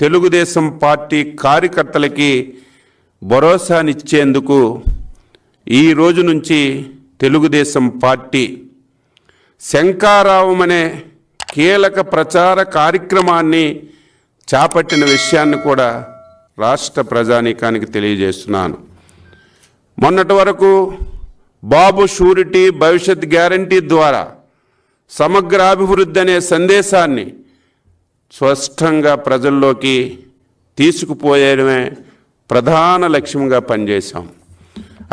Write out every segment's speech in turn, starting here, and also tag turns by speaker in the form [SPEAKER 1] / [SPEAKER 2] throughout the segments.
[SPEAKER 1] Telugu Desam party కార్యకర్తలకి భరోసానిచ్చేందుకు ఈ రోజు నుంచి తెలుగుదేశం పార్టీ శంఖారావం అనే కీలక ప్రచార కార్యక్రమాన్ని చేపట్టిన విషయాన్ని కూడా రాష్ట్ర ప్రజానీకానికి తెలియజేస్తున్నాను. మొన్నటి వరకు బాబు షూరిటీ భవిష్యత్ గ్యారంటీ ద్వారా సమగ్ర అభివృద్ధి అనే సందేశాన్ని స్పష్టంగా ప్రజల్లోకి తీసుకుపోయడమే ప్రధాన లక్ష్యంగా పనిచేశాం.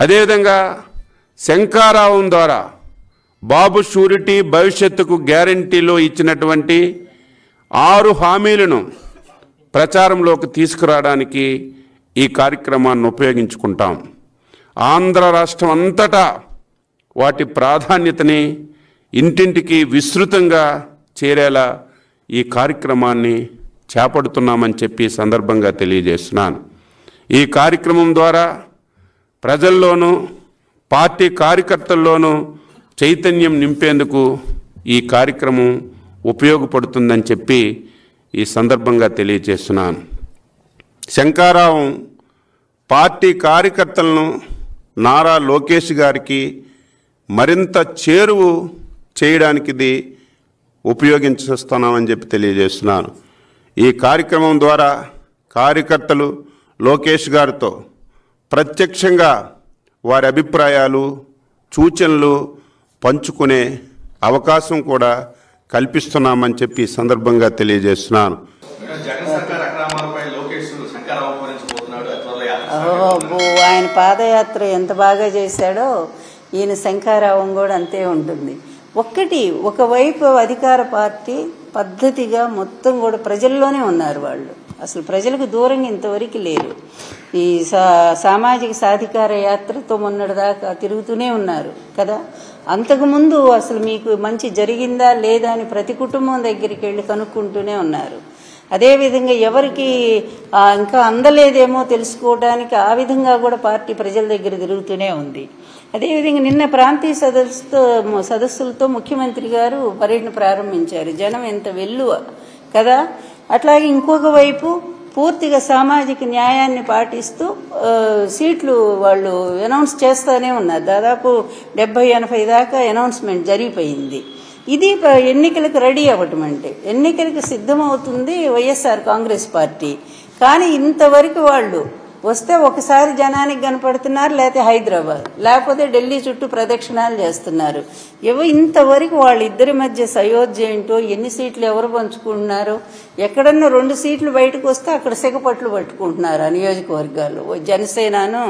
[SPEAKER 1] అదేవిధంగా శంఖారావం ద్వారా బాబు షూరిటీ భవిష్యత్తుకు గ్యారంటీలో ఇచ్చినటువంటి 6 హామీలను ప్రచారంలోకి తీసుకురావడానికి ఈ కార్యక్రమాన్ని ఉపయోగించుకుంటాం. ఆంధ్ర రాష్ట్రం అంతటా వాటి ప్రాధాన్యతని ఇంటింటికి విస్తృతంగా చేరేలా ఈ కార్యక్రమాన్ని చేపడుతున్నామని చెప్పి సందర్భంగా తెలియజేస్తున్నాను. ఈ కార్యక్రమం ద్వారా ప్రజల్లోనూ పార్టీ కార్యకర్తల్లోనూ చైతన్యం నింపేందుకు ఈ కార్యక్రమం ఉపయోగపడుతుందని చెప్పి ఈ సందర్భంగా తెలియజేస్తున్నాను. శంఖారావం పార్టీ కార్యకర్తలను నారా లోకేష్ గారికి మరింత చేరువు చేయడానికి ఇది ఉపయోగించుస్తున్నామని చెప్పి తెలియజేస్తున్నాను. ఈ కార్యక్రమం ద్వారా కార్యకర్తలు లోకేష్ గారితో ప్రత్యక్షంగా వారి అభిప్రాయాలు సూచనలు పంచుకునే అవకాశం కూడా కల్పిస్తున్నామని చెప్పి సందర్భంగా తెలియజేస్తున్నాను.
[SPEAKER 2] ఆయన పాదయాత్ర ఎంత బాగా చేశాడో ఈయన శంఖారావం కూడా అంతే ఉంటుంది. ఒకవైపు అధికార పార్టీ పద్ధతిగా మొత్తం కూడా ప్రజల్లోనే ఉన్నారు. వాళ్ళు అసలు ప్రజలకు దూరంగా ఇంతవరకు లేరు. ఈ సామాజిక సాధికార యాత్రతో మొన్నటిదాకా తిరుగుతూనే ఉన్నారు కదా. అంతకుముందు అసలు మీకు మంచి జరిగిందా లేదా అని ప్రతి కుటుంబం దగ్గరికి వెళ్ళి కనుక్కుంటూనే ఉన్నారు. అదేవిధంగా ఎవరికి ఇంకా అందలేదేమో తెలుసుకోవడానికి ఆ విధంగా కూడా పార్టీ ప్రజల దగ్గర తిరుగుతూనే ఉంది. అదేవిధంగా నిన్న ప్రాంతీయ సదస్సులతో ముఖ్యమంత్రి గారు పర్యటన ప్రారంభించారు. జనం ఎంత వెల్లువ కదా. అట్లాగే ఇంకొక వైపు పూర్తిగా సామాజిక న్యాయాన్ని పాటిస్తూ సీట్లు వాళ్ళు అనౌన్స్ చేస్తూనే ఉన్నారు. దాదాపు 70-80 దాకా అనౌన్స్మెంట్ జరిగిపోయింది. ఇది ఎన్నికలకు రెడీ అవ్వటం అంటే ఎన్నికలకు సిద్ధమవుతుంది వైఎస్ఆర్ కాంగ్రెస్ పార్టీ. కానీ ఇంతవరకు వాళ్ళు వస్తే ఒకసారి జనానికి కనపడుతున్నారు, లేకపోతే హైదరాబాద్, లేకపోతే ఢిల్లీ చుట్టూ ప్రదక్షిణాలు చేస్తున్నారు. ఇంతవరకు వాళ్ళిద్దరి మధ్య సయోధ్య ఏంటో, ఎన్ని సీట్లు ఎవరు పంచుకుంటున్నారో, ఎక్కడన్నా 2 సీట్లు బయటకు వస్తే అక్కడ సిగపట్లు పట్టుకుంటున్నారు ఆ నియోజకవర్గాలు జనసేనను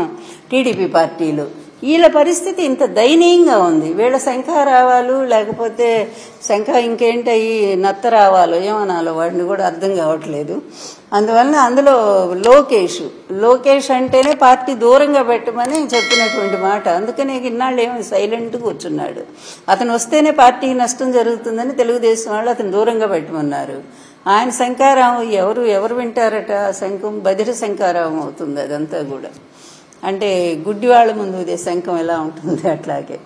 [SPEAKER 2] టీడీపీ పార్టీలు. వీళ్ళ పరిస్థితి ఇంత దయనీయంగా ఉంది. వీళ్ళ శంఖారావాలు లేకపోతే ఇంకేంటయి నత్తరావాలో ఏమనాలో వాడిని కూడా అర్థం కావట్లేదు. అందువలన అందులో లోకేష్ అంటేనే పార్టీ దూరంగా పెట్టమని చెప్పినటువంటి మాట. అందుకనే ఇన్నాళ్ళు ఏమో సైలెంట్గా కూర్చున్నాడు. అతను వస్తేనే పార్టీకి నష్టం జరుగుతుందని తెలుగుదేశం వాళ్ళు అతను దూరంగా పెట్టమన్నారు. ఆయన శంఖారావం ఎవరు వింటారట. శంఖం బదిర శంఖారావం అవుతుంది అదంతా కూడా. అంటే గుడ్డివాళ్ల ముందు శంఖం ఎలా ఉంటుంది అట్లాగే.